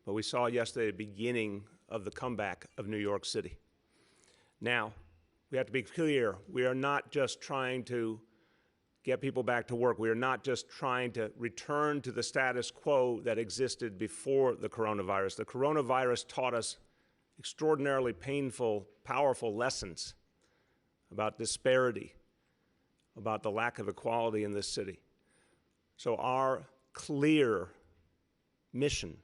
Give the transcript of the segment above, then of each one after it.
but we saw yesterday the beginning of the comeback of New York City. Now, we have to be clear, we are not just trying to get people back to work. We are not just trying to return to the status quo that existed before the coronavirus. The coronavirus taught us extraordinarily painful, powerful lessons about disparity, about the lack of equality in this city. So our clear mission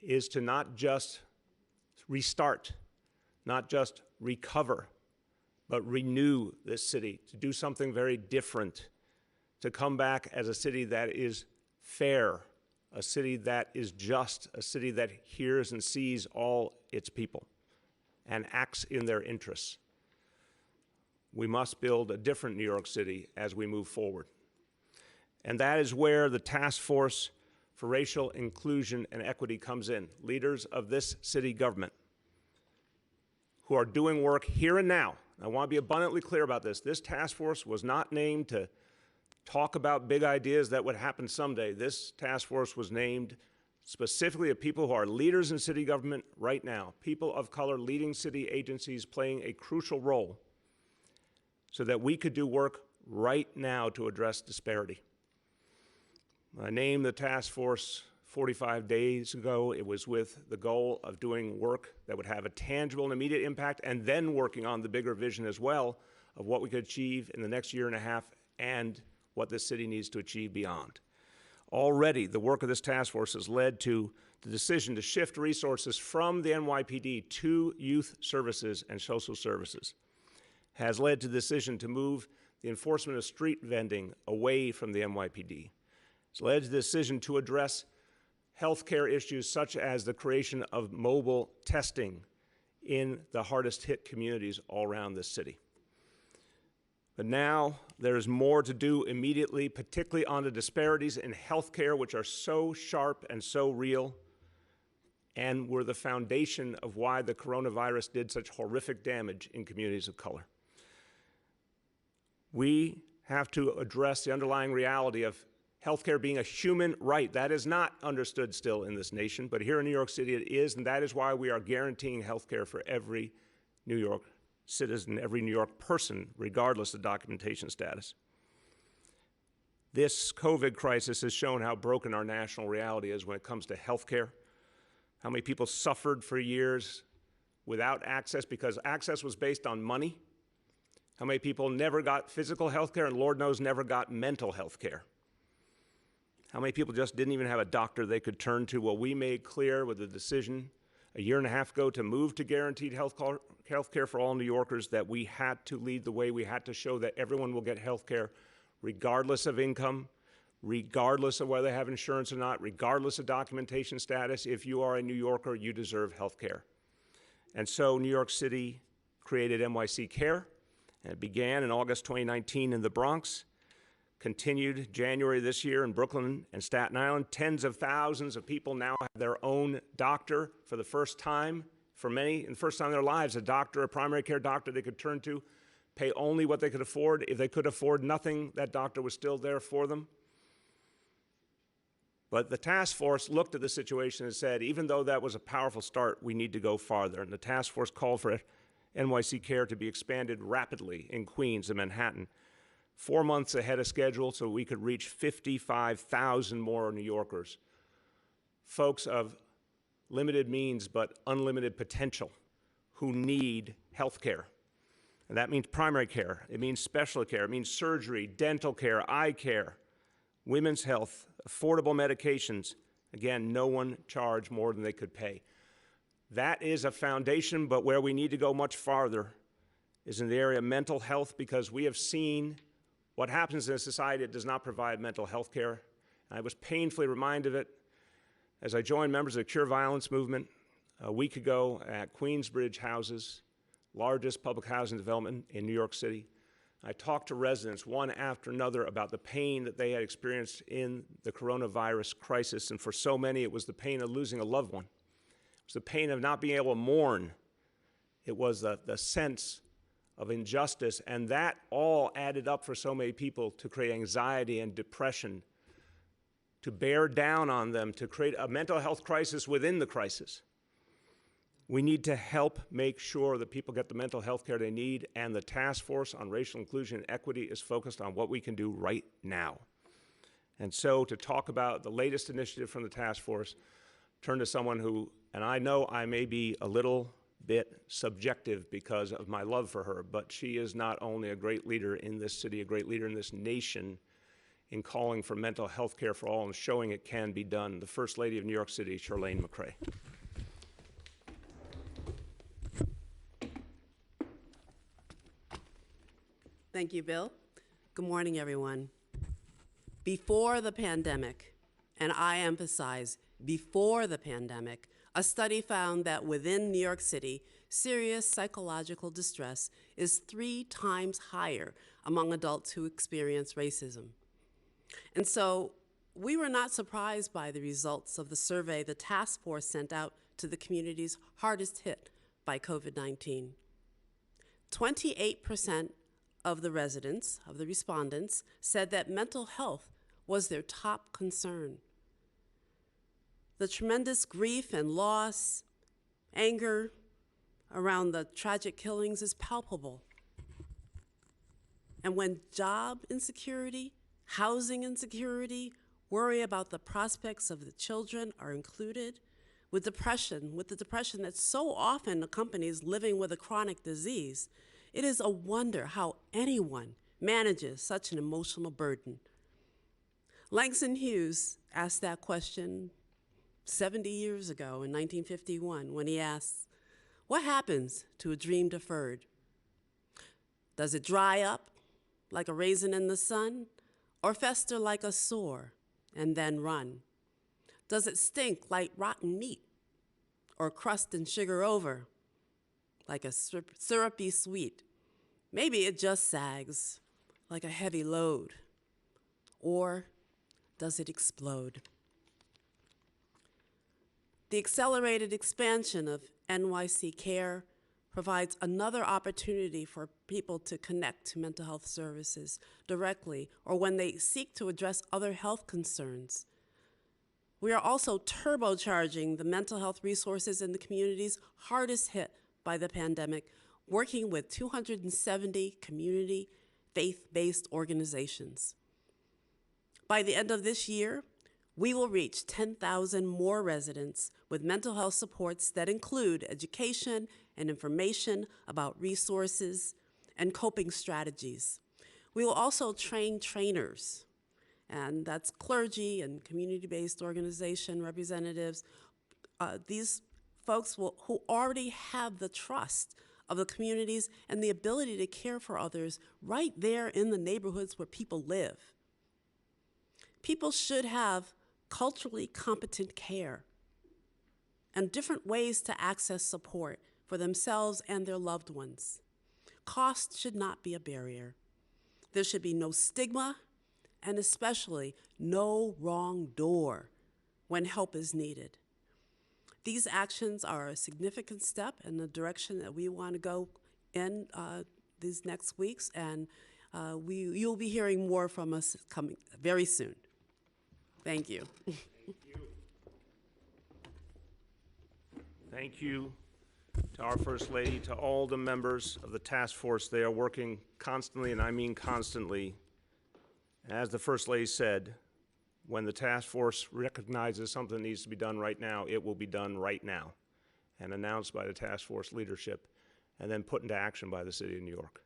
is to not just restart, not just recover, but renew this city, to do something very different, to come back as a city that is fair, a city that is just, a city that hears and sees all its people and acts in their interests. We must build a different New York City as we move forward. And that is where the Task Force for Racial Inclusion and Equity comes in. Leaders of this city government who are doing work here and now. I want to be abundantly clear about this. This task force was not named to talk about big ideas that would happen someday. This task force was named specifically of people who are leaders in city government right now, people of color leading city agencies playing a crucial role so that we could do work right now to address disparity. I named the task force 45 days ago. It was with the goal of doing work that would have a tangible and immediate impact, and then working on the bigger vision as well of what we could achieve in the next year and a half and what this city needs to achieve beyond. Already, the work of this task force has led to the decision to shift resources from the NYPD to youth services and social services, has led to the decision to move the enforcement of street vending away from the NYPD. It's led to the decision to address healthcare issues such as the creation of mobile testing in the hardest hit communities all around this city. But now there's more to do immediately, particularly on the disparities in healthcare, which are so sharp and so real, and were the foundation of why the coronavirus did such horrific damage in communities of color. We have to address the underlying reality of healthcare being a human right. That is not understood still in this nation, but here in New York City it is, and that is why we are guaranteeing healthcare for every New York citizen, every New York person, regardless of documentation status. This COVID crisis has shown how broken our national reality is when it comes to healthcare, how many people suffered for years without access because access was based on money, how many people never got physical health care and Lord knows never got mental health care. How many people just didn't even have a doctor they could turn to? Well, we made clear with the decision a year and a half ago to move to guaranteed health care for all New Yorkers that we had to lead the way. We had to show that everyone will get health care regardless of income, regardless of whether they have insurance or not, regardless of documentation status. If you are a New Yorker, you deserve health care. And so New York City created NYC Care, and it began in August 2019 in the Bronx. Continued January this year in Brooklyn and Staten Island. Tens of thousands of people now have their own doctor for the first time. For many, in the first time in their lives, a doctor, a primary care doctor they could turn to, pay only what they could afford. If they could afford nothing, that doctor was still there for them. But the task force looked at the situation and said, even though that was a powerful start, we need to go farther. And the task force called for NYC Care to be expanded rapidly in Queens and Manhattan, 4 months ahead of schedule so we could reach 55,000 more New Yorkers. Folks of limited means but unlimited potential who need health care. And that means primary care, it means special care, it means surgery, dental care, eye care, women's health, affordable medications. Again, no one charged more than they could pay. That is a foundation, but where we need to go much farther is in the area of mental health, because we have seen what happens in a society that does not provide mental health care. I was painfully reminded of it as I joined members of the Cure Violence movement a week ago at Queensbridge Houses, largest public housing development in New York City. I talked to residents one after another about the pain that they had experienced in the coronavirus crisis, and for so many it was the pain of losing a loved one. It was the pain of not being able to mourn. It was the sense of injustice, and that all added up for so many people to create anxiety and depression, to bear down on them, to create a mental health crisis within the crisis. We need to help make sure that people get the mental health care they need, and the task force on racial inclusion and equity is focused on what we can do right now. And so to talk about the latest initiative from the task force, turn to someone who, and I know I may be a little bit subjective because of my love for her, but she is not only a great leader in this city, a great leader in this nation in calling for mental health care for all and showing it can be done. The First Lady of New York City, Charlene McCray. Thank you, Bill. Good morning, everyone. Before the pandemic, and I emphasize before the pandemic, a study found that within New York City, serious psychological distress is 3 times higher among adults who experience racism. And so we were not surprised by the results of the survey the task force sent out to the communities hardest hit by COVID-19. 28% of the residents, of the respondents, said that mental health was their top concern. The tremendous grief and loss, anger around the tragic killings is palpable. And when job insecurity, housing insecurity, worry about the prospects of the children are included, with the depression that so often accompanies living with a chronic disease, it is a wonder how anyone manages such an emotional burden. Langston Hughes asked that question 70 years ago in 1951 when he asked, "What happens to a dream deferred? Does it dry up like a raisin in the sun, or fester like a sore and then run? Does it stink like rotten meat, or crust and sugar over like a syrupy sweet? Maybe it just sags like a heavy load, or does it explode?" The accelerated expansion of NYC Care provides another opportunity for people to connect to mental health services directly or when they seek to address other health concerns. We are also turbocharging the mental health resources in the communities hardest hit by the pandemic, working with 270 community faith-based organizations. By the end of this year, we will reach 10,000 more residents with mental health supports that include education and information about resources and coping strategies. We will also train trainers, and that's clergy and community-based organization representatives. These folks who already have the trust of the communities and the ability to care for others right there in the neighborhoods where people live. People should have culturally competent care and different ways to access support for themselves and their loved ones. Cost should not be a barrier. There should be no stigma, and especially no wrong door when help is needed. These actions are a significant step in the direction that we want to go in these next weeks, and you'll be hearing more from us coming very soon. Thank you. Thank you. Thank you to our First Lady, to all the members of the task force. They are working constantly, and I mean constantly. As the First Lady said, when the task force recognizes something needs to be done right now, it will be done right now, and announced by the task force leadership, and then put into action by the City of New York.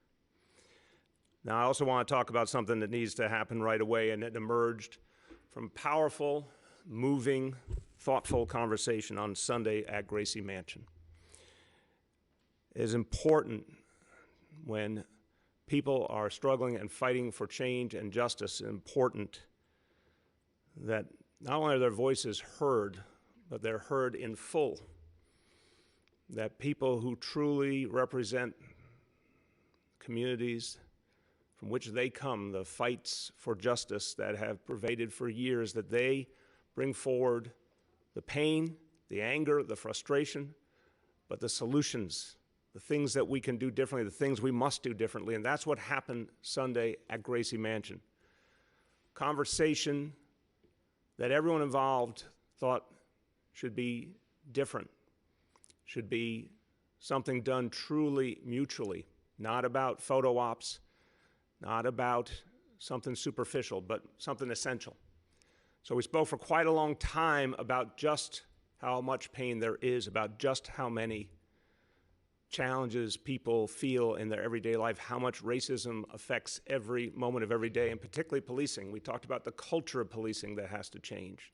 Now, I also want to talk about something that needs to happen right away, and it emerged from powerful, moving, thoughtful conversation on Sunday at Gracie Mansion. It is important when people are struggling and fighting for change and justice, important that not only are their voices heard, but they're heard in full. That people who truly represent communities from which they come, the fights for justice that have pervaded for years, that they bring forward the pain, the anger, the frustration, but the solutions, the things that we can do differently, the things we must do differently, and that's what happened Sunday at Gracie Mansion. Conversation that everyone involved thought should be different, should be something done truly mutually, not about photo ops, not about something superficial, but something essential. So we spoke for quite a long time about just how much pain there is, about just how many challenges people feel in their everyday life, how much racism affects every moment of every day, and particularly policing. We talked about the culture of policing that has to change.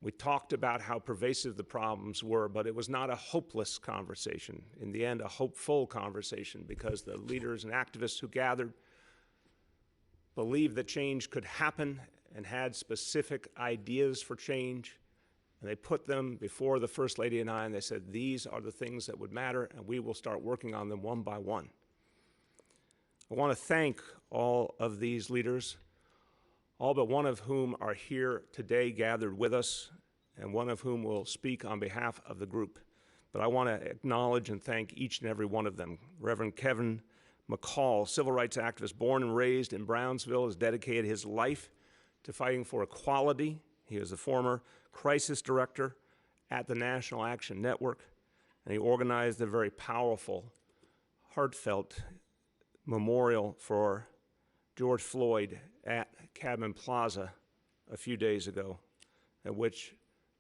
We talked about how pervasive the problems were, but it was not a hopeless conversation. In the end, a hopeful conversation, because the leaders and activists who gathered believed that change could happen and had specific ideas for change. And they put them before the First Lady and I, and they said, these are the things that would matter, and we will start working on them one by one. I want to thank all of these leaders, all but one of whom are here today gathered with us, and one of whom will speak on behalf of the group. But I want to acknowledge and thank each and every one of them. Reverend Kevin McCall, civil rights activist born and raised in Brownsville, has dedicated his life to fighting for equality. He is the former crisis director at the National Action Network, and he organized a very powerful, heartfelt memorial for George Floyd at Cadman Plaza a few days ago, at which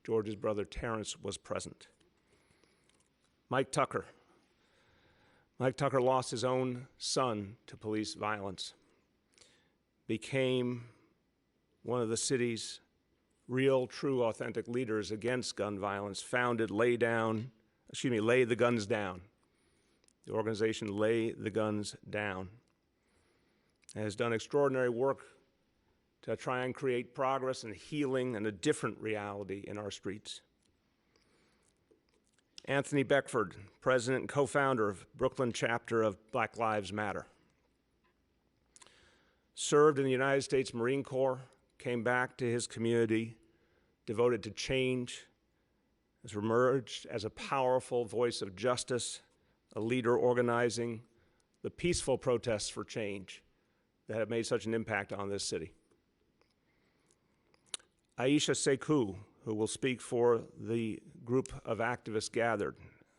George's brother Terrence was present. Mike Tucker. Mike Tucker lost his own son to police violence, became one of the city's real, true, authentic leaders against gun violence, founded Lay the Guns Down. The organization Lay the Guns Down has done extraordinary work to try and create progress and healing and a different reality in our streets. Anthony Beckford, president and co-founder of Brooklyn chapter of Black Lives Matter. Served in the United States Marine Corps, came back to his community, devoted to change, has emerged as a powerful voice of justice, a leader organizing the peaceful protests for change that have made such an impact on this city. Aisha Sekou, who will speak for the group of activists gathered.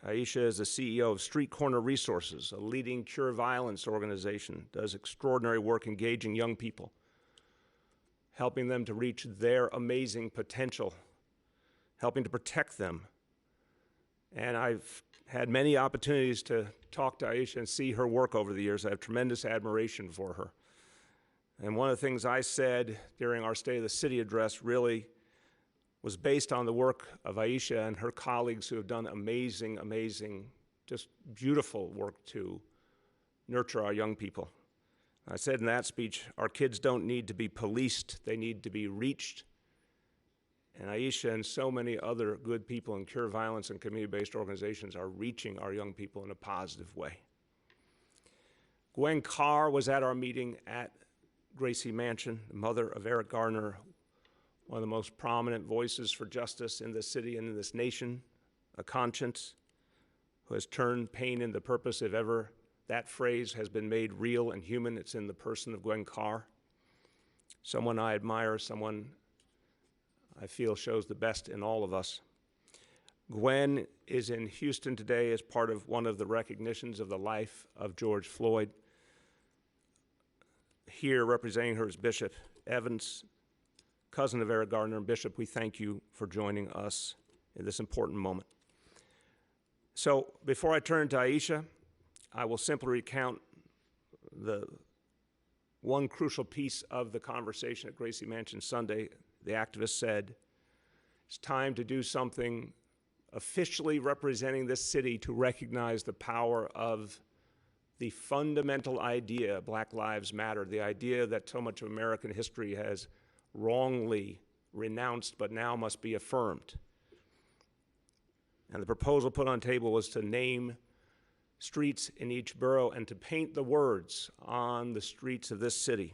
Aisha is the CEO of Street Corner Resources, a leading cure violence organization, does extraordinary work engaging young people, helping them to reach their amazing potential, helping to protect them. And I've had many opportunities to talk to Aisha and see her work over the years. I have tremendous admiration for her. And one of the things I said during our State of the City address really was based on the work of Aisha and her colleagues who have done amazing, just beautiful work to nurture our young people. I said in that speech, our kids don't need to be policed, they need to be reached. And Aisha and so many other good people in cure violence and community-based organizations are reaching our young people in a positive way. Gwen Carr was at our meeting at Gracie Mansion, the mother of Eric Garner, one of the most prominent voices for justice in this city and in this nation, a conscience who has turned pain into purpose. If ever that phrase has been made real and human, it's in the person of Gwen Carr. Someone I admire, someone I feel shows the best in all of us. Gwen is in Houston today as part of one of the recognitions of the life of George Floyd. Here representing her is Bishop Evans, cousin of Eric Garner. And Bishop, we thank you for joining us in this important moment. So before I turn to Aisha, I will simply recount the one crucial piece of the conversation at Gracie Mansion Sunday. The activist said, it's time to do something officially representing this city to recognize the power of the fundamental idea, Black Lives Matter, the idea that so much of American history has wrongly renounced but now must be affirmed. And the proposal put on the table was to name streets in each borough and to paint the words on the streets of this city.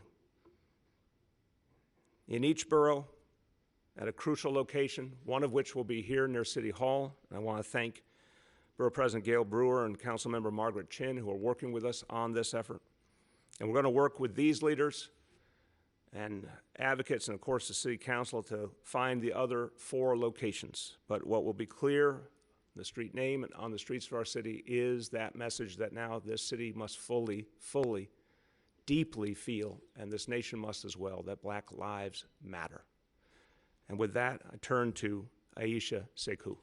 In each borough, at a crucial location, one of which will be here near City Hall. And I want to thank Borough President Gail Brewer and Councilmember Margaret Chin, who are working with us on this effort. And we're going to work with these leaders and advocates, and of course the City Council to find the other 4 locations. But what will be clear, the street name and on the streets of our city, is that message that now this city must fully, deeply feel, and this nation must as well, that Black lives matter. And with that, I turn to Aisha Sekou.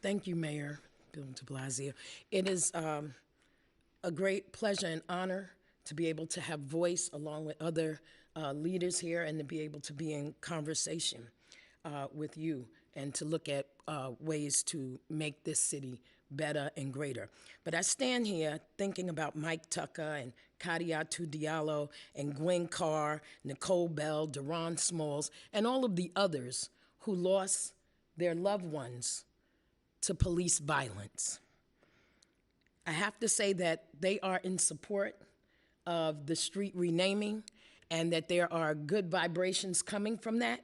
Thank you, Mayor Bill de Blasio. It is a great pleasure and honor to be able to have voice along with other leaders here and to be able to be in conversation with you and to look at ways to make this city better and greater. But I stand here thinking about Mike Tucker and Kadiatu Diallo and Gwen Carr, Nicole Bell, Deron Smalls, and all of the others who lost their loved ones to police violence. I have to say that they are in support of the street renaming and that there are good vibrations coming from that.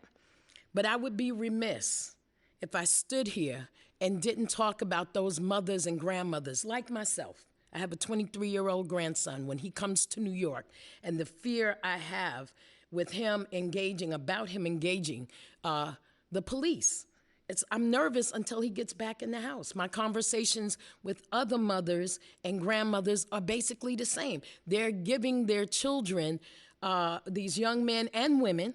But I would be remiss if I stood here and didn't talk about those mothers and grandmothers like myself. I have a 23-year-old grandson. When he comes to New York, and the fear I have with him engaging the police. I'm nervous until he gets back in the house. My conversations with other mothers and grandmothers are basically the same. They're giving their children, these young men and women,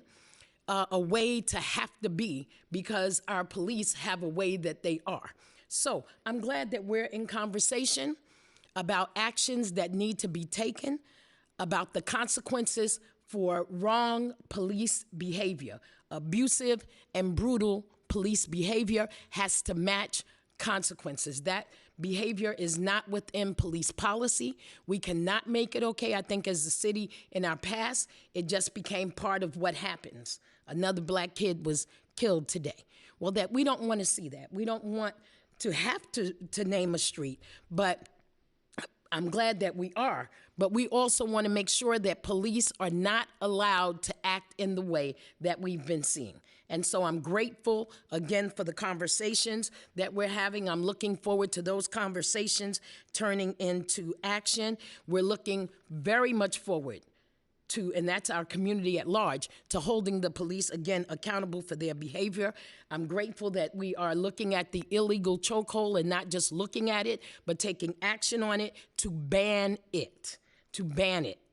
a way to have to be because our police have a way that they are. So I'm glad that we're in conversation about actions that need to be taken, about the consequences for wrong police behavior. Abusive and brutal police behavior has to match consequences. That behavior is not within police policy. We cannot make it okay. I think as a city in our past, it just became part of what happens. Another Black kid was killed today. Well, that we don't want to see that. We don't want to have to name a street, but I'm glad that we are. But we also want to make sure that police are not allowed to act in the way that we've been seeing. And so I'm grateful, again, for the conversations that we're having. I'm looking forward to those conversations turning into action. We're looking very much forward to, and that's our community at large, to holding the police, again, accountable for their behavior. I'm grateful that we are looking at the illegal chokehold and not just looking at it, but taking action on it to ban it,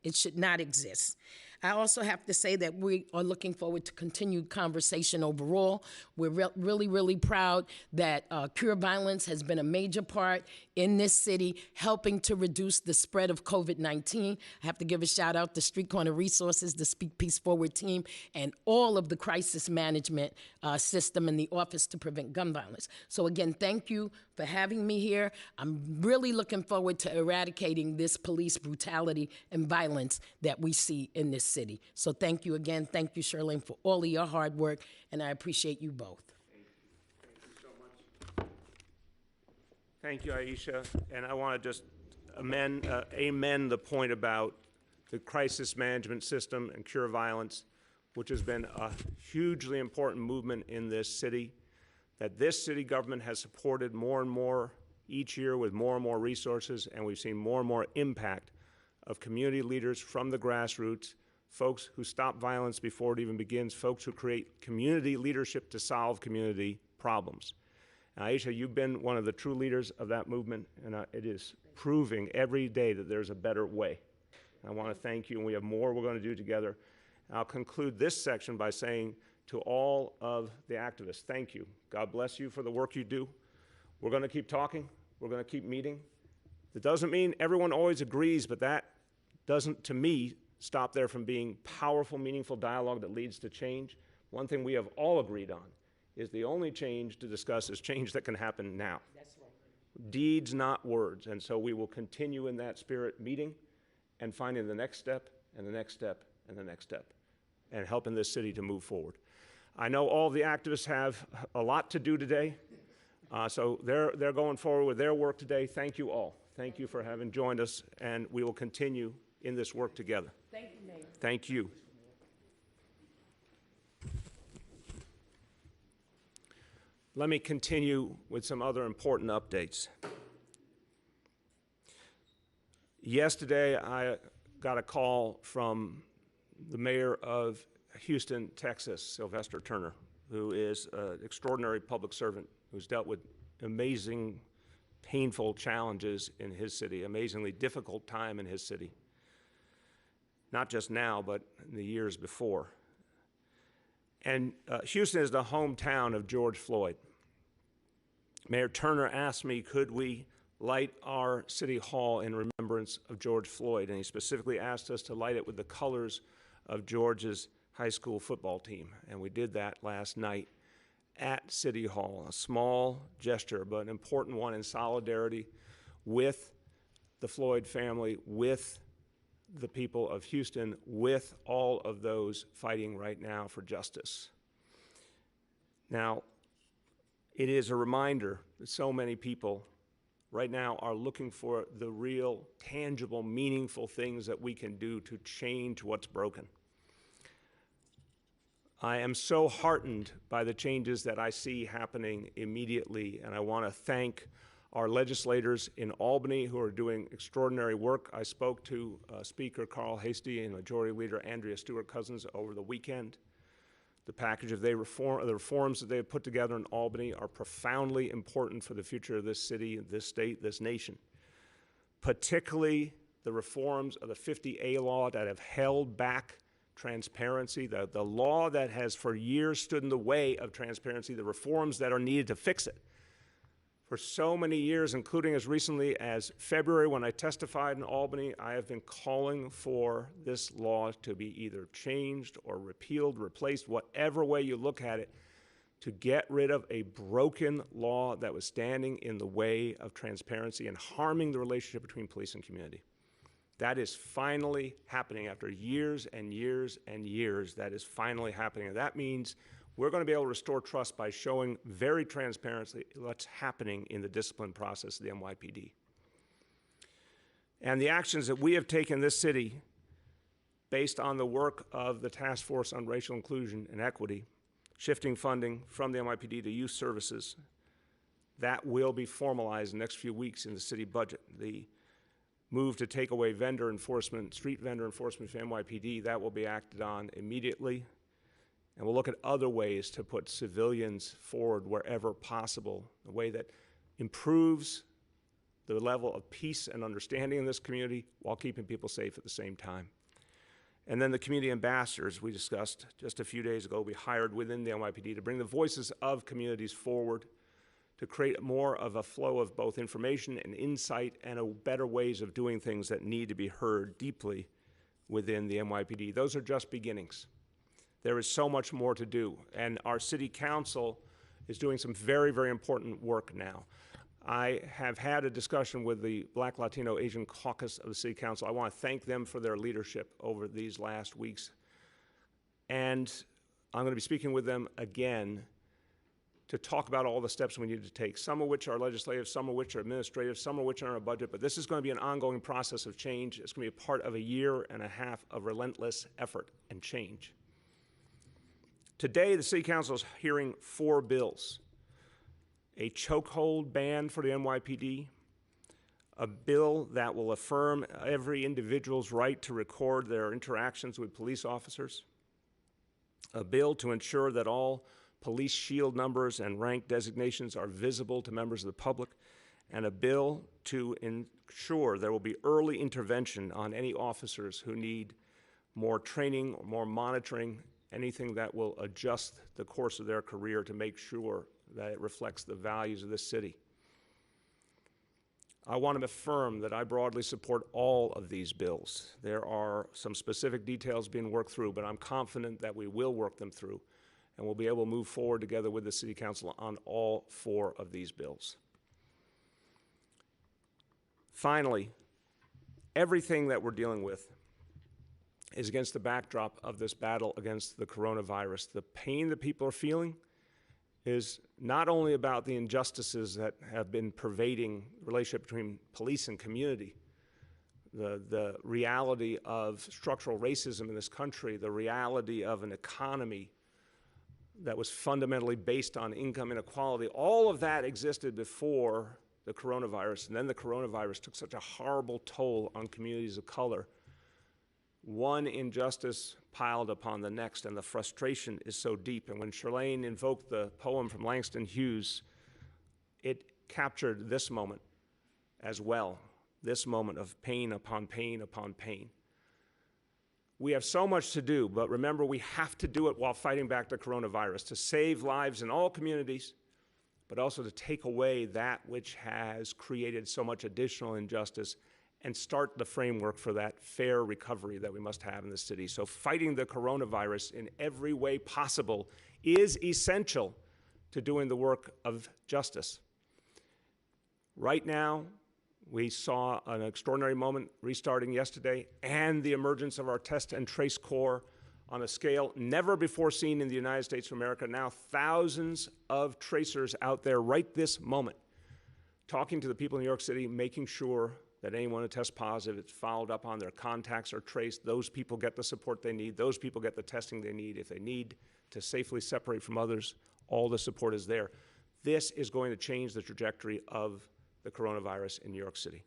It should not exist. I also have to say that we are looking forward to continued conversation overall. We're really proud that Cure Violence has been a major part in this city, helping to reduce the spread of COVID-19. I have to give a shout out to Street Corner Resources, the Speak Peace Forward team, and all of the crisis management system in the Office to Prevent Gun Violence. So again, thank you for having me here. I'm really looking forward to eradicating this police brutality and violence that we see in this city. So thank you again. Thank you, Shirlene, for all of your hard work, and I appreciate you both. Thank you so much. Thank you, Aisha. And I want to just amen the point about the crisis management system and Cure Violence, which has been a hugely important movement in this city, that this city government has supported more and more each year with more and more resources, and we've seen more and more impact of community leaders from the grassroots, folks who stop violence before it even begins, folks who create community leadership to solve community problems. Now, Aisha, you've been one of the true leaders of that movement, and it is proving every day that there's a better way. And I want to thank you, and we have more we're going to do together. And I'll conclude this section by saying to all of the activists, thank you. God bless you for the work you do. We're going to keep talking. We're going to keep meeting. It doesn't mean everyone always agrees, but that doesn't, to me, stop there from being powerful, meaningful dialogue that leads to change. One thing we have all agreed on is the only change to discuss is change that can happen now. That's right. Deeds, not words. And so we will continue in that spirit, meeting and finding the next step and the next step and the next step, and helping this city to move forward. I know all the activists have a lot to do today, so they're going forward with their work today. Thank you all. Thank you for having joined us, and we will continue in this work together. Thank you, Mayor. Thank you. Let me continue with some other important updates. Yesterday, I got a call from the mayor of Houston, Texas, Sylvester Turner, who is an extraordinary public servant who's dealt with amazing, painful challenges in his city, amazingly difficult time in his city. Not just now, but in the years before. And Houston is the hometown of George Floyd. Mayor Turner asked me, could we light our city hall in remembrance of George Floyd? And he specifically asked us to light it with the colors of George's high school football team. And we did that last night at City Hall, a small gesture, but an important one in solidarity with the Floyd family, with the people of Houston, with all of those fighting right now for justice. Now, it is a reminder that so many people right now are looking for the real, tangible, meaningful things that we can do to change what's broken. I am so heartened by the changes that I see happening immediately, and I want to thank our legislators in Albany who are doing extraordinary work. I spoke to Speaker Carl Hastie and Majority Leader Andrea Stewart-Cousins over the weekend. The package of the reforms that they have put together in Albany are profoundly important for the future of this city, this state, this nation. Particularly the reforms of the 50A law that have held back transparency, the law that has for years stood in the way of transparency, the reforms that are needed to fix it. For so many years, including as recently as February when I testified in Albany, I have been calling for this law to be either changed or repealed, replaced, whatever way you look at it, to get rid of a broken law that was standing in the way of transparency and harming the relationship between police and community. That is finally happening after years and years and years. That is finally happening. And that means we're going to be able to restore trust by showing very transparently what's happening in the discipline process of the NYPD. And the actions that we have taken in this city, based on the work of the Task Force on Racial Inclusion and Equity, shifting funding from the NYPD to youth services, that will be formalized in the next few weeks in the city budget. The move to take away vendor enforcement, street vendor enforcement from NYPD, that will be acted on immediately. And we'll look at other ways to put civilians forward wherever possible, a way that improves the level of peace and understanding in this community while keeping people safe at the same time. And then the community ambassadors we discussed just a few days ago will be hired within the NYPD to bring the voices of communities forward, to create more of a flow of both information and insight and better ways of doing things that need to be heard deeply within the NYPD. Those are just beginnings. There is so much more to do, and our city council is doing some very, very important work now. I have had a discussion with the Black, Latino, Asian caucus of the city council. I want to thank them for their leadership over these last weeks. And I'm going to be speaking with them again to talk about all the steps we need to take, some of which are legislative, some of which are administrative, some of which are in our budget, but this is going to be an ongoing process of change. It's going to be a part of a year and a half of relentless effort and change. Today, the City Council is hearing 4 bills: a chokehold ban for the NYPD, a bill that will affirm every individual's right to record their interactions with police officers, a bill to ensure that all police shield numbers and rank designations are visible to members of the public, and a bill to ensure there will be early intervention on any officers who need more training or more monitoring, anything that will adjust the course of their career to make sure that it reflects the values of this city. I want to affirm that I broadly support all of these bills. There are some specific details being worked through, but I'm confident that we will work them through, and we'll be able to move forward together with the City Council on all 4 of these bills. Finally, everything that we're dealing with is against the backdrop of this battle against the coronavirus. The pain that people are feeling is not only about the injustices that have been pervading the relationship between police and community, the reality of structural racism in this country, the reality of an economy that was fundamentally based on income inequality. All of that existed before the coronavirus, and then the coronavirus took such a horrible toll on communities of color, one injustice piled upon the next, and the frustration is so deep. And when Shirlene invoked the poem from Langston Hughes, it captured this moment as well, this moment of pain upon pain upon pain. We have so much to do, but remember, we have to do it while fighting back the coronavirus, to save lives in all communities, but also to take away that which has created so much additional injustice and start the framework for that fair recovery that we must have in the city. So fighting the coronavirus in every way possible is essential to doing the work of justice. Right now, we saw an extraordinary moment restarting yesterday and the emergence of our test and trace core on a scale never before seen in the United States of America. Now thousands of tracers out there right this moment talking to the people in New York City, making sure that anyone who tests positive is followed up on, their contacts are traced, those people get the support they need, those people get the testing they need. If they need to safely separate from others, all the support is there. This is going to change the trajectory of the coronavirus in New York City.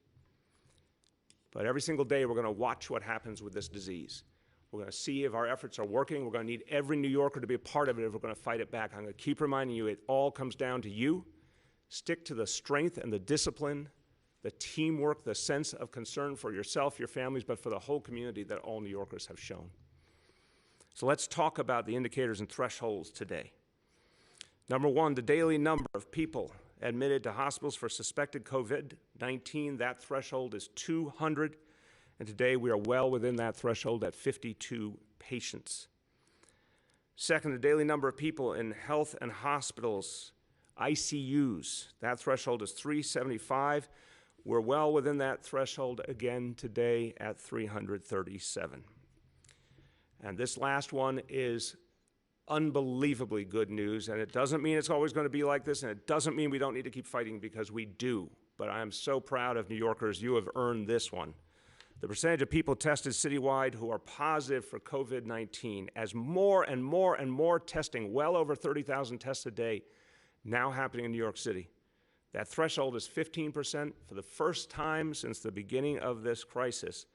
But every single day, we're going to watch what happens with this disease. We're going to see if our efforts are working. We're going to need every New Yorker to be a part of it if we're going to fight it back. I'm going to keep reminding you, it all comes down to you. Stick to the strength and the discipline, the teamwork, the sense of concern for yourself, your families, but for the whole community that all New Yorkers have shown. So let's talk about the indicators and thresholds today. Number one, the daily number of people admitted to hospitals for suspected COVID-19. That threshold is 200, and today we are well within that threshold at 52 patients. Second, the daily number of people in health and hospitals, ICUs, that threshold is 375. We're well within that threshold again today at 337. And this last one is unbelievably good news, and it doesn't mean it's always going to be like this, and it doesn't mean we don't need to keep fighting, because we do. But I am so proud of New Yorkers. You have earned this one. The percentage of people tested citywide who are positive for COVID-19, as more and more and more testing, well over 30,000 tests a day, now happening in New York City. That threshold is 15% for the first time since the beginning of this crisis.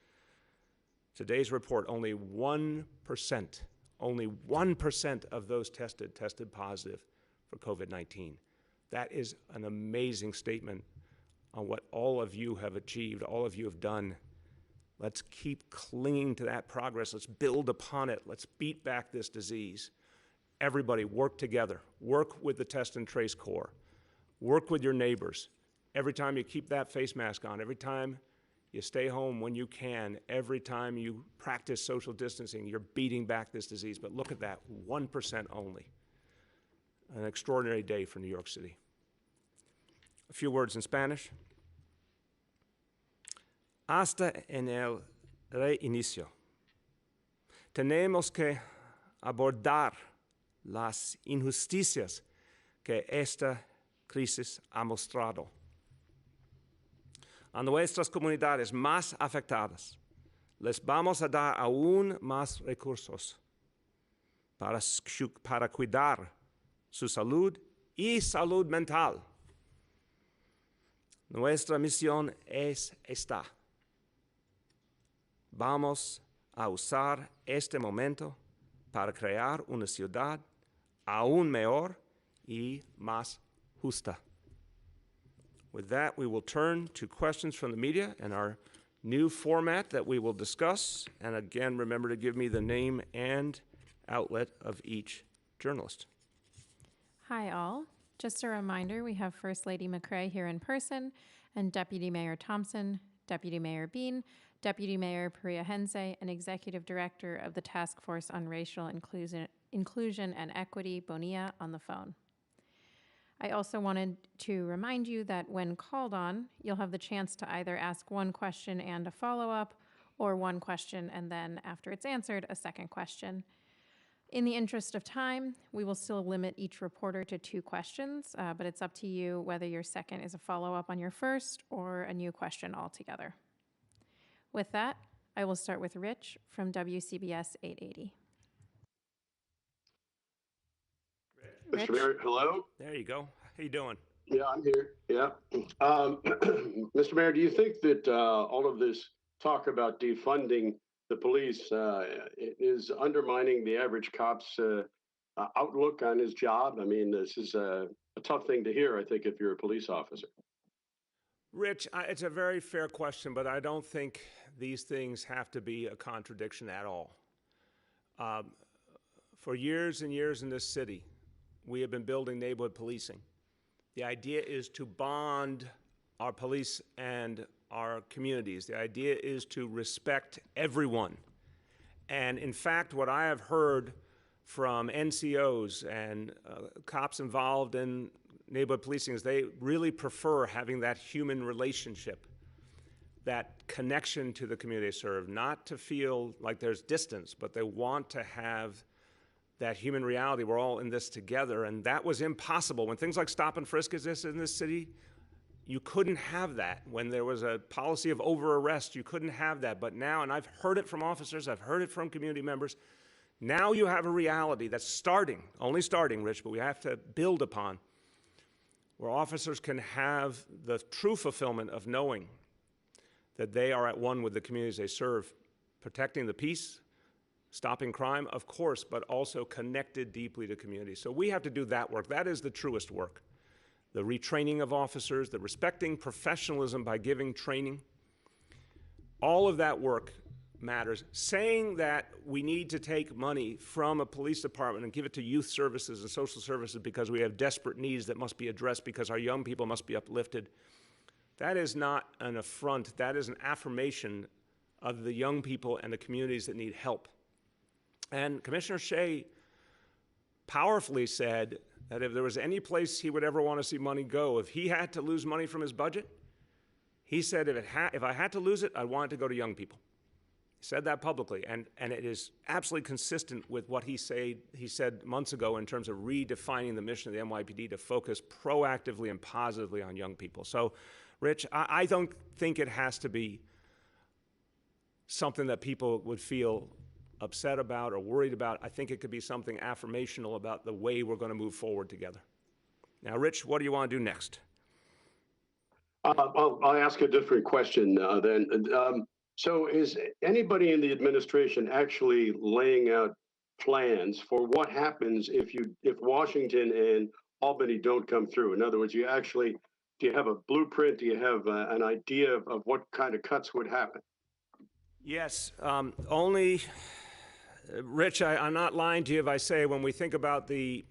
Today's report, only 1% of those tested positive for COVID-19. That is an amazing statement on what all of you have achieved, all of you have done. Let's keep clinging to that progress. Let's build upon it. Let's beat back this disease. Everybody work together. Work with the Test and Trace Corps. Work with your neighbors. Every time you keep that face mask on, every time you stay home when you can, every time you practice social distancing, you're beating back this disease. But look at that, 1% only. An extraordinary day for New York City. A few words in Spanish. Hasta en el reinicio, tenemos que abordar las injusticias que esta crisis ha mostrado. A nuestras comunidades más afectadas les vamos a dar aún más recursos para cuidar su salud y salud mental. Nuestra misión es esta. Vamos a usar este momento para crear una ciudad aún mejor y más justa. With that, we will turn to questions from the media and our new format that we will discuss. And again, remember to give me the name and outlet of each journalist. Hi, all. Just a reminder, we have First Lady McCray here in person, and Deputy Mayor Thompson, Deputy Mayor Bean, Deputy Mayor Priya Hense, and Executive Director of the Task Force on Racial Inclusion and Equity, Bonilla, on the phone. I also wanted to remind you that when called on, you'll have the chance to either ask one question and a follow-up, or one question and then, after it's answered, a second question. In the interest of time, we will still limit each reporter to 2 questions, but it's up to you whether your second is a follow-up on your first or a new question altogether. With that, I will start with Rich from WCBS 880. Mr. Mayor, hello. There you go. How you doing? Yeah, I'm here. Yeah. Mr. Mayor, do you think that all of this talk about defunding the police is undermining the average cop's outlook on his job? I mean, this is a tough thing to hear, I think, if you're a police officer. Rich, it's a very fair question, but I don't think these things have to be a contradiction at all. For years and years in this city, we have been building neighborhood policing. The idea is to bond our police and our communities. The idea is to respect everyone. And in fact, what I have heard from NCOs and cops involved in neighborhood policing is they really prefer having that human relationship, that connection to the community they serve, not to feel like there's distance, but they want to have that human reality. We're all in this together, and that was impossible. When things like stop and frisk exist in this city, you couldn't have that. When there was a policy of over-arrest, you couldn't have that. But now, and I've heard it from officers, I've heard it from community members, now you have a reality that's starting, only starting, Rich, but we have to build upon, where officers can have the true fulfillment of knowing that they are at one with the communities they serve, protecting the peace, stopping crime, of course, but also connected deeply to communities. So we have to do that work. That is the truest work. The retraining of officers, the respecting professionalism by giving training, all of that work matters. Saying that we need to take money from a police department and give it to youth services and social services because we have desperate needs that must be addressed because our young people must be uplifted, that is not an affront. That is an affirmation of the young people and the communities that need help. And Commissioner Shea powerfully said that if there was any place he would ever want to see money go, if he had to lose money from his budget, he said if I had to lose it, I want it to go to young people. He said that publicly, and it is absolutely consistent with what he said months ago in terms of redefining the mission of the NYPD to focus proactively and positively on young people. So, Rich, I don't think it has to be something that people would feel upset about or worried about. I think it could be something affirmational about the way we're going to move forward together. Now, Rich, what do you want to do next? I'll ask a different question then. So is anybody in the administration actually laying out plans for what happens if Washington and Albany don't come through? In other words, do you have a blueprint? Do you have an idea of what kind of cuts would happen? Yes, Rich, I'm not lying to you if I say when we think about the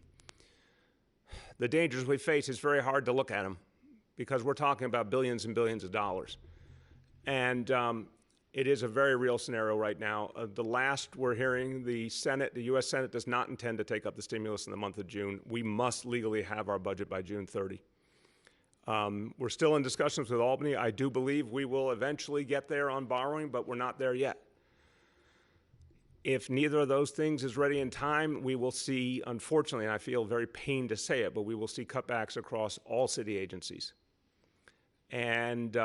dangers we face, it's very hard to look at them because we're talking about billions and billions of dollars. And it is a very real scenario right now. The last we're hearing, the U.S. Senate does not intend to take up the stimulus in the month of June. We must legally have our budget by June 30. We're still in discussions with Albany. I do believe we will eventually get there on borrowing, but we're not there yet. If neither of those things is ready in time, we will see, unfortunately, and I feel very pained to say it, but we will see cutbacks across all city agencies. And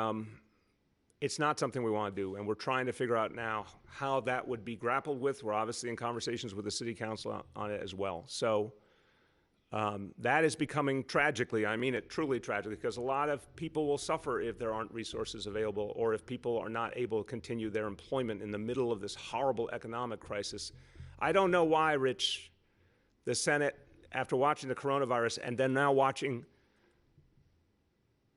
it's not something we want to do, and we're trying to figure out now how that would be grappled with. We're obviously in conversations with the city council on it as well. So that is becoming tragically, I mean it truly tragically, because a lot of people will suffer if there aren't resources available or if people are not able to continue their employment in the middle of this horrible economic crisis. I don't know why, Rich, the Senate, after watching the coronavirus and then now watching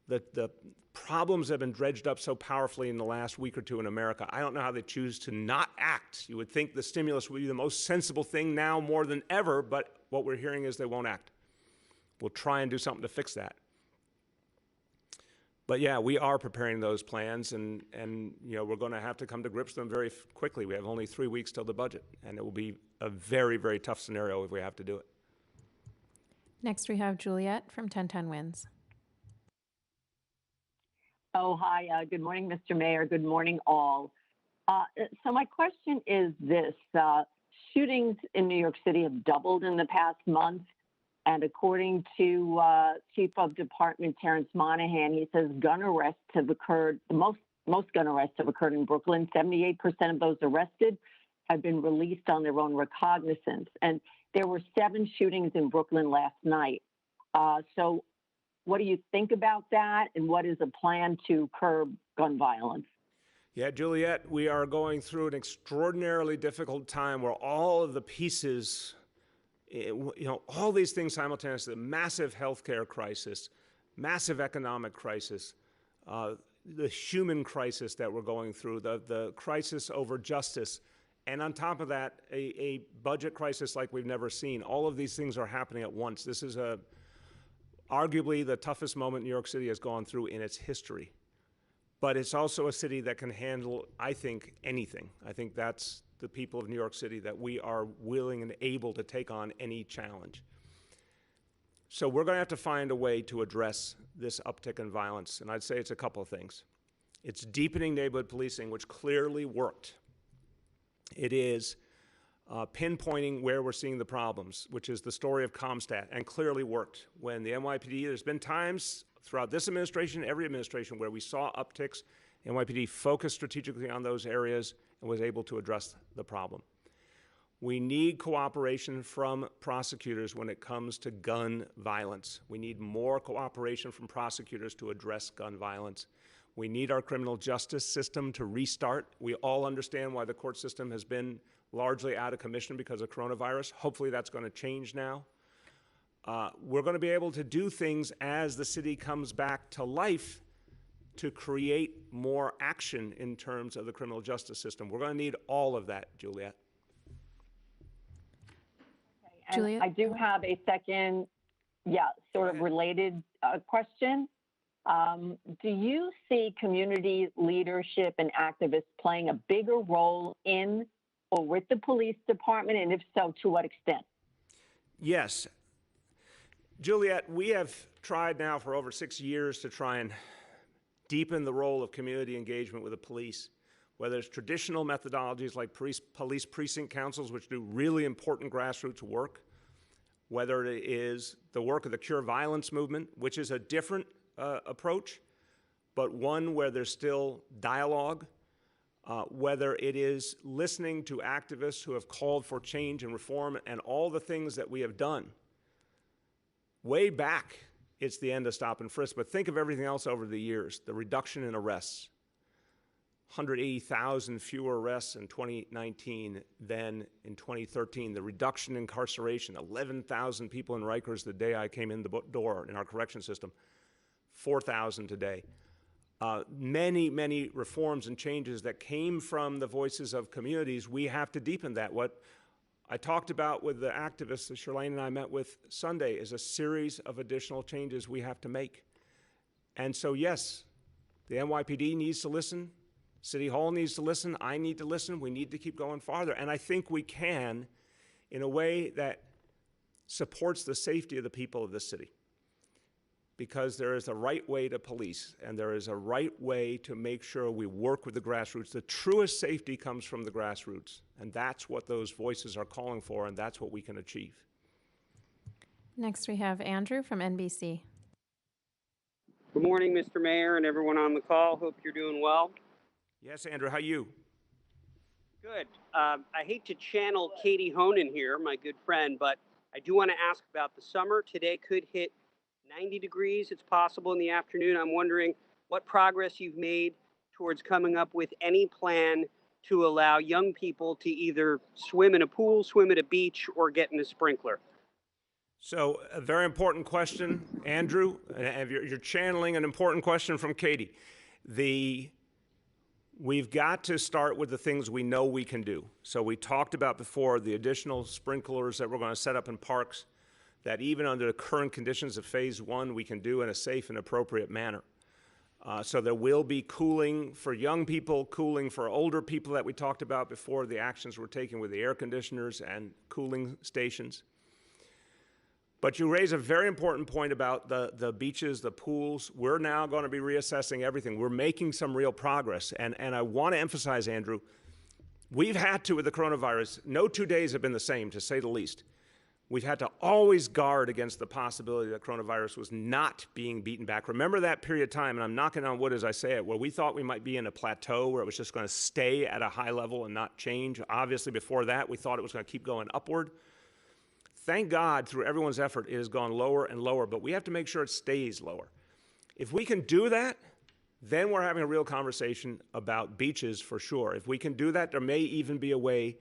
the problems that have been dredged up so powerfully in the last week or two in America, I don't know how they choose to not act. You would think the stimulus would be the most sensible thing now more than ever, but what we're hearing is they won't act. We'll try and do something to fix that. But yeah, we are preparing those plans, and you know, we're going to have to come to grips with them very quickly. We have only 3 weeks till the budget, and it will be a very, very tough scenario if we have to do it. Next, we have Juliet from 1010 Wins. Oh, hi. Good morning, Mr. Mayor. Good morning, all. So my question is this. Shootings in New York City have doubled in the past month. And according to Chief of Department Terrence Monahan, he says gun arrests have occurred, most gun arrests have occurred in Brooklyn. 78% of those arrested have been released on their own recognizance. And there were 7 shootings in Brooklyn last night. So What do you think about that? And what is a plan to curb gun violence? Yeah, Juliet, we are going through an extraordinarily difficult time where all of the pieces, all these things simultaneously, the massive healthcare crisis, massive economic crisis, the human crisis that we're going through, the crisis over justice, and on top of that, a budget crisis like we've never seen. All of these things are happening at once. This is arguably the toughest moment New York City has gone through in its history. But it's also a city that can handle, I think, anything. I think that's the people of New York City, that we are willing and able to take on any challenge. So we're going to have to find a way to address this uptick in violence, and I'd say it's a couple of things. It's deepening neighborhood policing, which clearly worked. It is pinpointing where we're seeing the problems, which is the story of Comstat, and clearly worked. When the NYPD, there's been times throughout this administration, every administration, where we saw upticks, NYPD focused strategically on those areas and was able to address the problem. We need cooperation from prosecutors when it comes to gun violence. We need more cooperation from prosecutors to address gun violence. We need our criminal justice system to restart. We all understand why the court system has been largely out of commission because of coronavirus. Hopefully that's going to change now. We're going to be able to do things as the city comes back to life to create more action in terms of the criminal justice system. We're going to need all of that, Juliet. And Juliet? I do have a second, sort of related question. Do you see community leadership and activists playing a bigger role in or with the police department, and if so, to what extent? Yes. Juliet, we have tried now for over 6 years to try and deepen the role of community engagement with the police, whether it's traditional methodologies like police precinct councils, which do really important grassroots work, whether it is the work of the Cure Violence movement, which is a different approach, but one where there's still dialogue, whether it is listening to activists who have called for change and reform, and all the things that we have done. Way back, it's the end of stop and frisk, but think of everything else over the years. The reduction in arrests, 180,000 fewer arrests in 2019 than in 2013. The reduction in incarceration, 11,000 people in Rikers the day I came in the door in our correction system, 4,000 today. Many, many reforms and changes that came from the voices of communities. We have to deepen that. What I talked about with the activists that Shirlane and I met with Sunday is a series of additional changes we have to make. And so, yes, the NYPD needs to listen. City Hall needs to listen. I need to listen. We need to keep going farther. And I think we can in a way that supports the safety of the people of this city. Because there is a right way to police, and there is a right way to make sure we work with the grassroots. The truest safety comes from the grassroots, and that's what those voices are calling for, and that's what we can achieve. Next, we have Andrew from NBC. Good morning, Mr. Mayor and everyone on the call. Hope you're doing well. Yes, Andrew, how are you? Good. I hate to channel Katie Honan here, my good friend, but I do want to ask about the summer. Today could hit 90 degrees. It's possible in the afternoon. I'm wondering what progress you've made towards coming up with any plan to allow young people to either swim in a pool, swim at a beach, or get in a sprinkler. So a very important question, Andrew, and you're channeling an important question from Katie. We've got to start with the things we know we can do. So we talked about before the additional sprinklers that we're going to set up in parks that even under the current conditions of phase 1, we can do in a safe and appropriate manner. So there will be cooling for young people, cooling for older people that we talked about before, the actions we're taking with the air conditioners and cooling stations. But you raise a very important point about the beaches, the pools. We're now going to be reassessing everything. We're making some real progress. And I want to emphasize, Andrew, we've had to, with the coronavirus, no 2 days have been the same, to say the least. We've had to always guard against the possibility that coronavirus was not being beaten back. Remember that period of time, and I'm knocking on wood as I say it, where we thought we might be in a plateau where it was just going to stay at a high level and not change. Obviously, before that, we thought it was going to keep going upward. Thank God, through everyone's effort, it has gone lower and lower, but we have to make sure it stays lower. If we can do that, then we're having a real conversation about beaches for sure. If we can do that, there may even be a way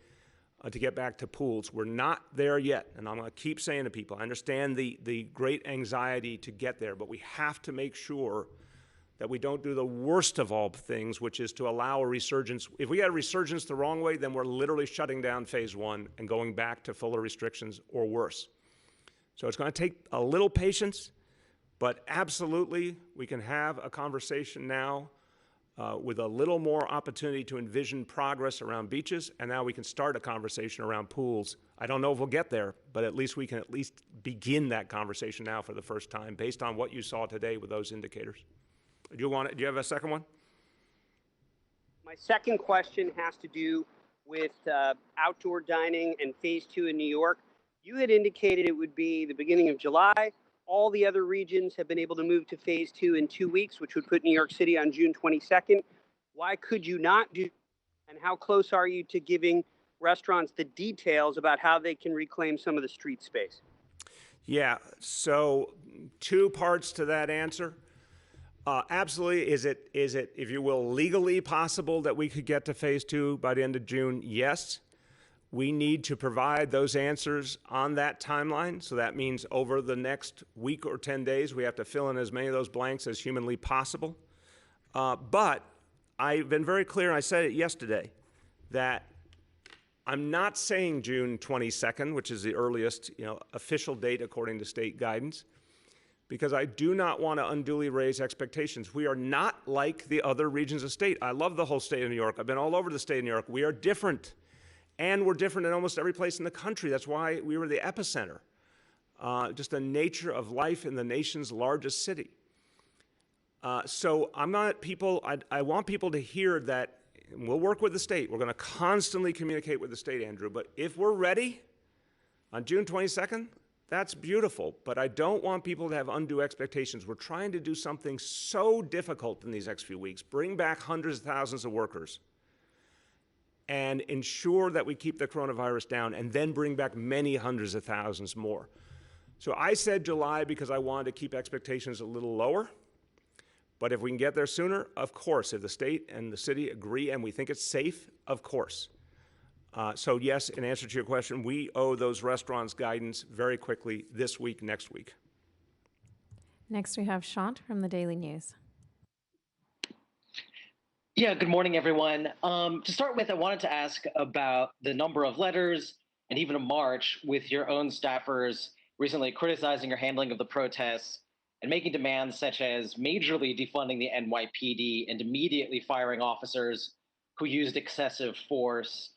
to get back to pools. We're not there yet, and I'm going to keep saying to people, I understand the great anxiety to get there, but we have to make sure that we don't do the worst of all things, which is to allow a resurgence. If we get a resurgence the wrong way, then we're literally shutting down phase one and going back to fuller restrictions or worse. So it's going to take a little patience, but absolutely we can have a conversation now with a little more opportunity to envision progress around beaches, and now we can start a conversation around pools. I don't know if we'll get there, but at least we can at least begin that conversation now for the first time based on what you saw today with those indicators. Do you have a second one? My second question has to do with outdoor dining and phase two in New York. You had indicated it would be the beginning of July. All the other regions have been able to move to phase two in 2 weeks, which would put New York City on June 22nd. Why could you not do, and how close are you to giving restaurants the details about how they can reclaim some of the street space? Yeah, so 2 parts to that answer. Absolutely, is it, if you will, legally possible that we could get to phase two by the end of June? Yes. We need to provide those answers on that timeline. So that means over the next week or 10 days, we have to fill in as many of those blanks as humanly possible. But I've been very clear, and I said it yesterday, that I'm not saying June 22nd, which is the earliest, official date according to state guidance, because I do not want to unduly raise expectations. We are not like the other regions of state. I love the whole state of New York. I've been all over the state of New York. We are different. And we're different in almost every place in the country. That's why we were the epicenter. Just the nature of life in the nation's largest city. So I'm not people, I want people to hear that we'll work with the state. We're going to constantly communicate with the state, Andrew. But if we're ready on June 22nd, that's beautiful. But I don't want people to have undue expectations. We're trying to do something so difficult in these next few weeks. Bring back hundreds of thousands of workers and ensure that we keep the coronavirus down, and then bring back many hundreds of thousands more. So I said July because I wanted to keep expectations a little lower, but if we can get there sooner, of course. If the state and the city agree and we think it's safe, of course. So yes, in answer to your question, we owe those restaurants guidance very quickly this week, next week. Next, we have Shant from the Daily News. Yeah, good morning, everyone. To start with, I wanted to ask about the number of letters and even a march with your own staffers recently criticizing your handling of the protests and making demands such as majorly defunding the NYPD and immediately firing officers who used excessive force.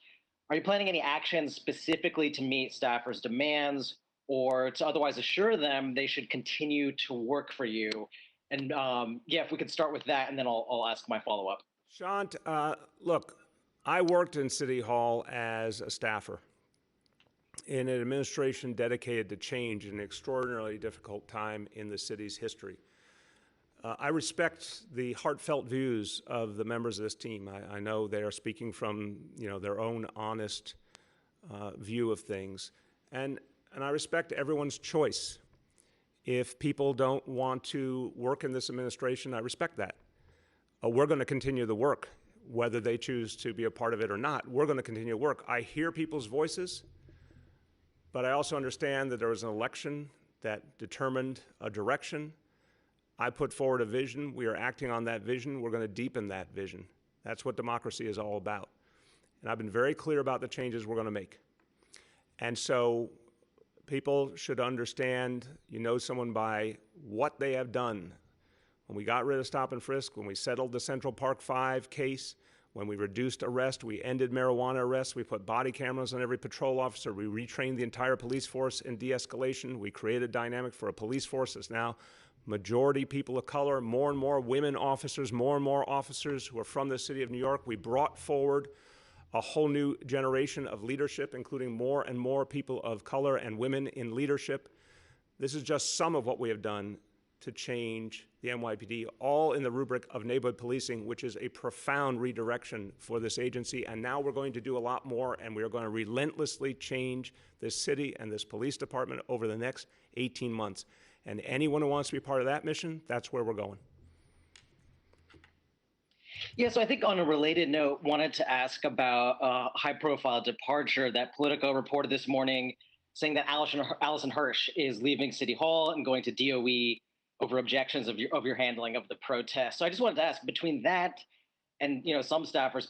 Are you planning any actions specifically to meet staffers' demands or to otherwise assure them they should continue to work for you? And yeah, if we could start with that, and then I'll ask my follow-up. Shant, look, I worked in City Hall as a staffer in an administration dedicated to change in an extraordinarily difficult time in the city's history. I respect the heartfelt views of the members of this team. I know they are speaking from their own honest view of things. And I respect everyone's choice. If people don't want to work in this administration, I respect that. We're going to continue the work, whether they choose to be a part of it or not. We're going to continue to work. I hear people's voices, but I also understand that there was an election that determined a direction. I put forward a vision. We are acting on that vision. We're going to deepen that vision. That's what democracy is all about. And I've been very clear about the changes we're going to make. And so people should understand, someone by what they have done. When we got rid of stop and frisk, when we settled the Central Park 5 case, when we reduced arrest, we ended marijuana arrests, we put body cameras on every patrol officer, we retrained the entire police force in de-escalation, we created a dynamic for a police force that's now majority people of color, more and more women officers, more and more officers who are from the city of New York. We brought forward a whole new generation of leadership, including more and more people of color and women in leadership. This is just some of what we have done. to change the NYPD, all in the rubric of neighborhood policing, which is a profound redirection for this agency. And now we're going to do a lot more, and we are going to relentlessly change this city and this police department over the next 18 months. And anyone who wants to be part of that mission, that's where we're going. Yeah, so I think on a related note, wanted to ask about a high-profile departure that Politico reported this morning, saying that Allison Hirsch is leaving City Hall and going to DOE over objections of your handling of the protest. So I just wanted to ask, between that and some staffers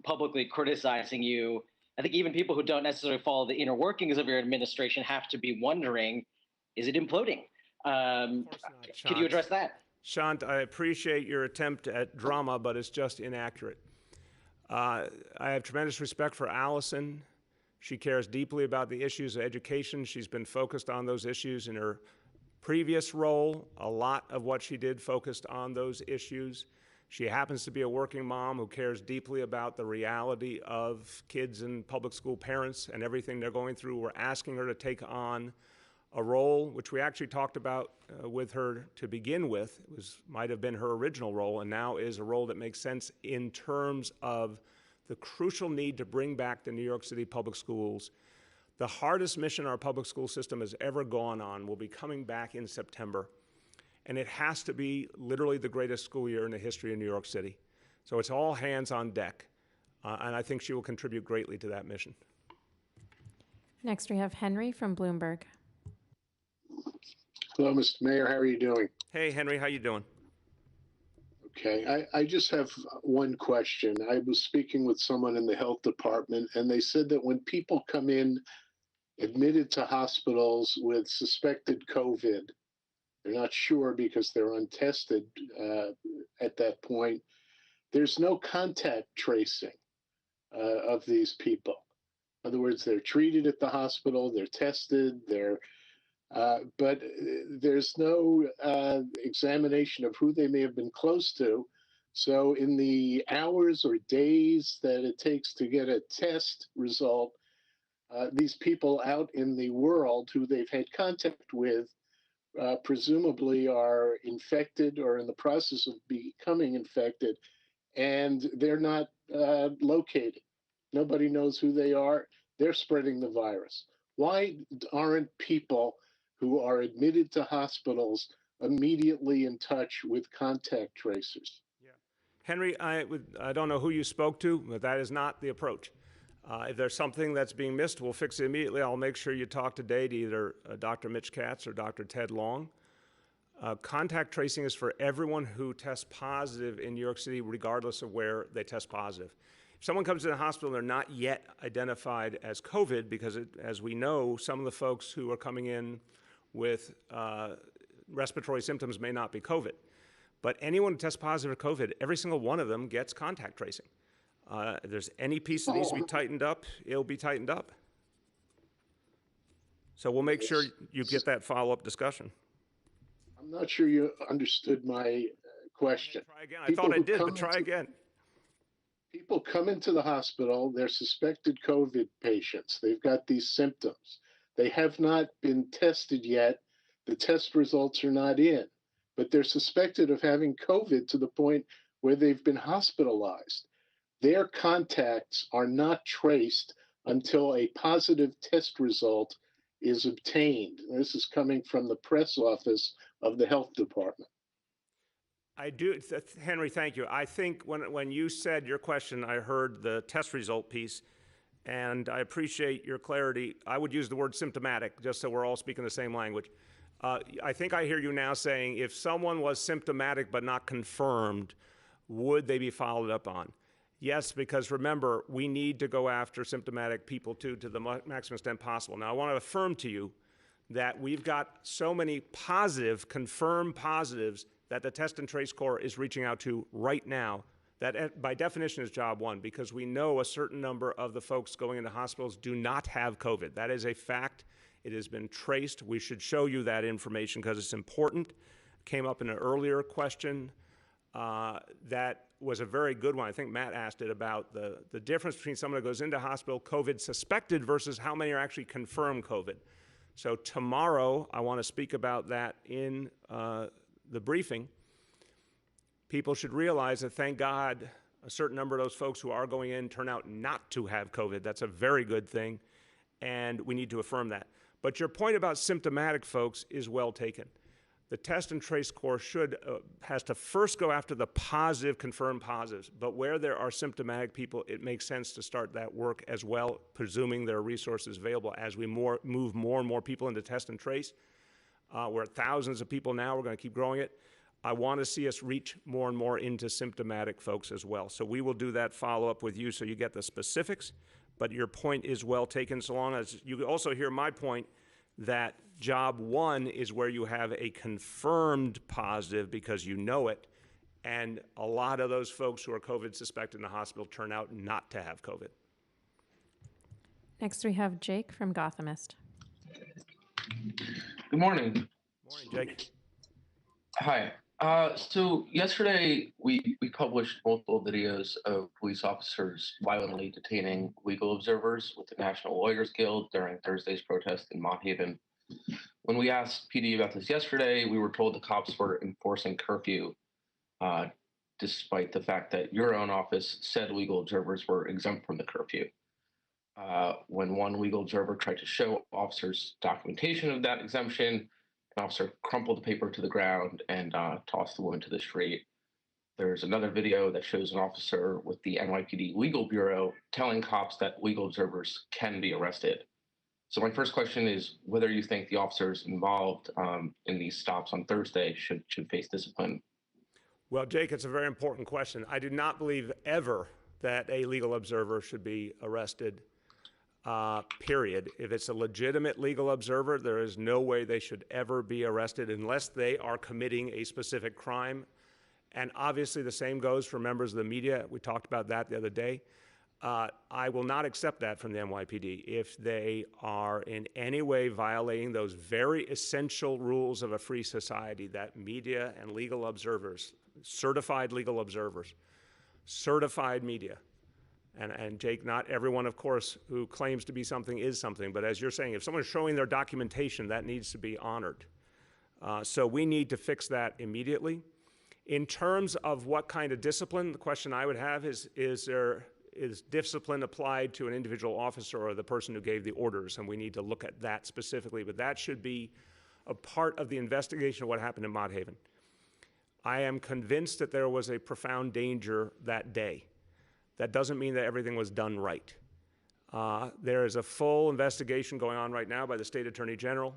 publicly criticizing you, I think even people who don't necessarily follow the inner workings of your administration have to be wondering, is it imploding? Could you address that? Shant, I appreciate your attempt at drama, but it's just inaccurate. I have tremendous respect for Allison. She cares deeply about the issues of education. She's been focused on those issues in her previous role. A lot of what she did focused on those issues. She happens to be a working mom who cares deeply about the reality of kids and public school parents and everything they're going through. We're asking her to take on a role which we actually talked about with her to begin with. It might have been her original role, and now is a role that makes sense in terms of the crucial need to bring back the New York City public schools. The hardest mission our public school system has ever gone on will be coming back in September. And it has to be literally the greatest school year in the history of New York City. So it's all hands on deck. And I think she will contribute greatly to that mission. Next, we have Henry from Bloomberg. Hello, Mr. Mayor. How are you doing? Hey, Henry, how you doing? Okay, I just have one question. I was speaking with someone in the health department, and they said that when people come in admitted to hospitals with suspected COVID, they're not sure because they're untested at that point, there's no contact tracing of these people. In other words, they're treated at the hospital, they're tested, but there's no examination of who they may have been close to. So in the hours or days that it takes to get a test result, these people out in the world who they've had contact with presumably are infected or in the process of becoming infected, and they're not located. Nobody knows who they are. They're spreading the virus. Why aren't people who are admitted to hospitals immediately in touch with contact tracers? Yeah. Henry, I don't know who you spoke to, but that is not the approach. If there's something that's being missed, we'll fix it immediately. I'll make sure you talk today to either Dr. Mitch Katz or Dr. Ted Long. Contact tracing is for everyone who tests positive in New York City, regardless of where they test positive. If someone comes to the hospital and they're not yet identified as COVID, because as we know, some of the folks who are coming in with respiratory symptoms may not be COVID. But anyone who tests positive for COVID, every single one of them gets contact tracing. If there's any piece that needs to be tightened up, it'll be tightened up. So we'll make sure you get that follow-up discussion. I'm not sure you understood my question. Try again. I thought I did, but try again. People come into the hospital, they're suspected COVID patients. They've got these symptoms. They have not been tested yet. The test results are not in, but they're suspected of having COVID to the point where they've been hospitalized. Their contacts are not traced until a positive test result is obtained. This is coming from the press office of the health department. I do, Henry, thank you. I think when you said your question, I heard the test result piece, and I appreciate your clarity. I would use the word symptomatic, just so we're all speaking the same language. I think I hear you now saying if someone was symptomatic but not confirmed, would they be followed up on? Yes, because remember, we need to go after symptomatic people too to the maximum extent possible. Now, I want to affirm to you that we've got so many confirmed positives that the Test and Trace Corps is reaching out to right now. That by definition is job one, because we know a certain number of the folks going into hospitals do not have COVID. That is a fact. It has been traced. We should show you that information because it's important. Came up in an earlier question. That was a very good one. I think Matt asked it about the difference between someone that goes into hospital COVID suspected versus how many are actually confirmed COVID. So tomorrow, I want to speak about that in the briefing, people should realize that, thank God, a certain number of those folks who are going in turn out not to have COVID. That's a very good thing, and we need to affirm that. But your point about symptomatic folks is well taken. The test and trace core has to first go after the positive, confirmed positives. But where there are symptomatic people, it makes sense to start that work as well, presuming there are resources available as we move more and more people into test and trace. We're at thousands of people now. We're going to keep growing it. I want to see us reach more and more into symptomatic folks as well. So we will do that follow-up with you so you get the specifics. But your point is well taken, so long as you also hear my point that job one is where you have a confirmed positive because you know it, and a lot of those folks who are COVID suspected in the hospital turn out not to have COVID. Next, we have Jake from Gothamist. Good morning. Morning, Jake. Hi. So yesterday we published multiple videos of police officers violently detaining legal observers with the National Lawyers Guild during Thursday's protest in Mott Haven. When we asked PD about this yesterday, we were told the cops were enforcing curfew, despite the fact that your own office said legal observers were exempt from the curfew. When one legal observer tried to show officers documentation of that exemption, an officer crumpled the paper to the ground and tossed the woman to the street. There's another video that shows an officer with the NYPD Legal Bureau telling cops that legal observers can be arrested. So my first question is whether you think the officers involved in these stops on Thursday should face discipline. Well, Jake, it's a very important question. I do not believe ever that a legal observer should be arrested. Period. If it's a legitimate legal observer, there is no way they should ever be arrested unless they are committing a specific crime. And obviously the same goes for members of the media. We talked about that the other day. I will not accept that from the NYPD. If they are in any way violating those very essential rules of a free society, that media and legal observers, certified legal observers, certified media, and Jake, not everyone, of course, who claims to be something is something, but as you're saying, if someone's showing their documentation, that needs to be honored. So we need to fix that immediately. In terms of what kind of discipline, the question I would have is discipline applied to an individual officer or the person who gave the orders? And we need to look at that specifically, but that should be a part of the investigation of what happened in Mott Haven. I am convinced that there was a profound danger that day. That doesn't mean that everything was done right. There is a full investigation going on right now by the State Attorney General,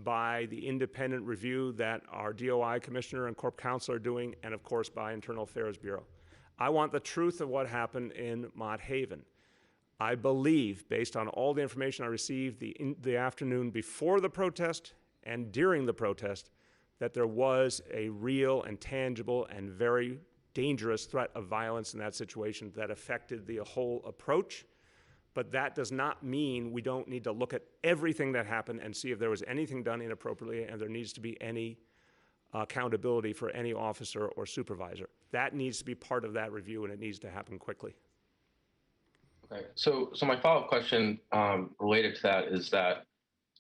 by the independent review that our DOI Commissioner and Corp Counsel are doing, and of course by Internal Affairs Bureau. I want the truth of what happened in Mott Haven. I believe, based on all the information I received the afternoon before the protest and during the protest, that there was a real and tangible and very dangerous threat of violence in that situation that affected the whole approach. But that does not mean we don't need to look at everything that happened and see if there was anything done inappropriately, and there needs to be any accountability for any officer or supervisor. That needs to be part of that review, and it needs to happen quickly. Okay, so my follow-up question related to that is that,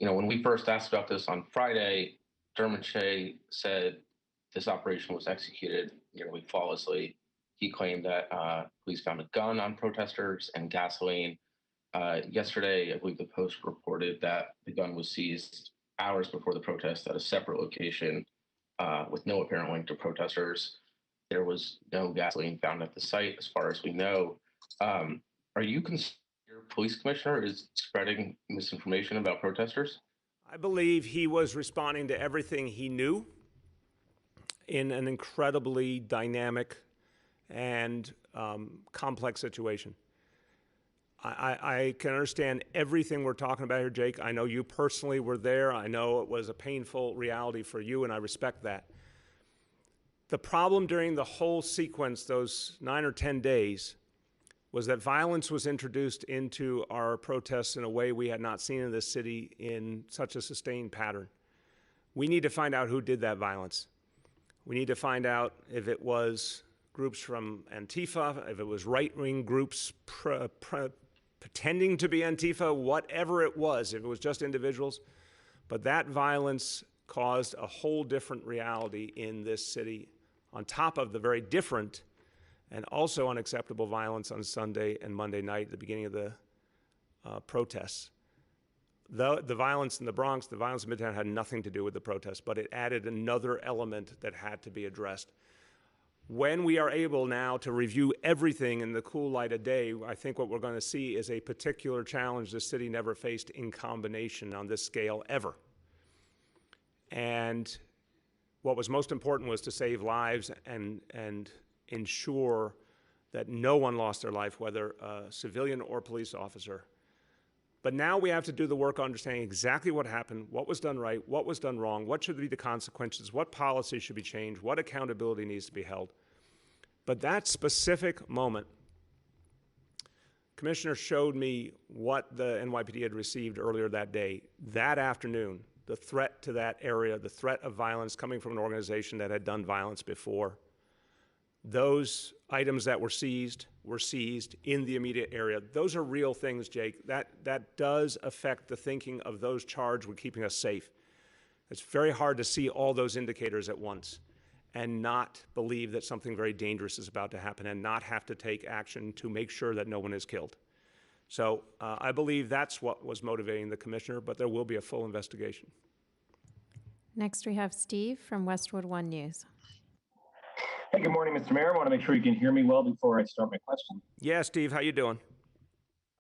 when we first asked about this on Friday, Dermot Shea said this operation was executed nearly flawlessly. He claimed that police found a gun on protesters and gasoline. Yesterday, I believe the Post reported that the gun was seized hours before the protest at a separate location with no apparent link to protesters. There was no gasoline found at the site, as far as we know. Are you concerned your police commissioner is spreading misinformation about protesters? I believe he was responding to everything he knew in an incredibly dynamic and complex situation. I can understand everything we're talking about here, Jake. I know you personally were there. I know it was a painful reality for you, and I respect that. The problem during the whole sequence, those 9 or 10 days, was that violence was introduced into our protests in a way we had not seen in this city in such a sustained pattern. We need to find out who did that violence. We need to find out if it was groups from Antifa, if it was right-wing groups pretending to be Antifa, whatever it was, if it was just individuals. But that violence caused a whole different reality in this city, on top of the very different and also unacceptable violence on Sunday and Monday night at the beginning of the protests. The violence in the Bronx, the violence in Midtown had nothing to do with the protests, but it added another element that had to be addressed. When we are able now to review everything in the cool light of day, I think what we're going to see is a particular challenge the city never faced in combination on this scale ever. And what was most important was to save lives and ensure that no one lost their life, whether a civilian or police officer. But now we have to do the work understanding exactly what happened, what was done right, what was done wrong, what should be the consequences, what policy should be changed, what accountability needs to be held. But that specific moment, Commissioner showed me what the NYPD had received earlier that day. That afternoon, the threat to that area, the threat of violence coming from an organization that had done violence before, those items that were seized in the immediate area. Those are real things, Jake. That does affect the thinking of those charged with keeping us safe. It's very hard to see all those indicators at once and not believe that something very dangerous is about to happen and not have to take action to make sure that no one is killed. So I believe that's what was motivating the commissioner, but there will be a full investigation. Next, we have Steve from Westwood One News. Hey, good morning, Mr. Mayor. I want to make sure you can hear me well before I start my question. Yeah, Steve, how you doing?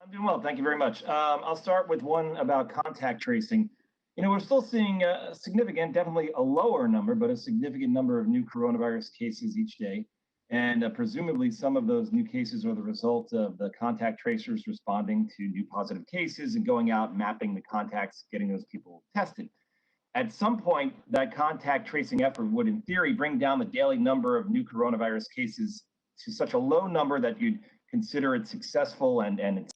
I'm doing well, thank you very much. I'll start with one about contact tracing. You know, we're still seeing a significant, definitely a lower number, but a significant number of new coronavirus cases each day. And presumably some of those new cases are the result of the contact tracers responding to new positive cases and going out, mapping the contacts, getting those people tested. At some point, that contact tracing effort would, in theory, bring down the daily number of new coronavirus cases to such a low number that you'd consider it successful and it's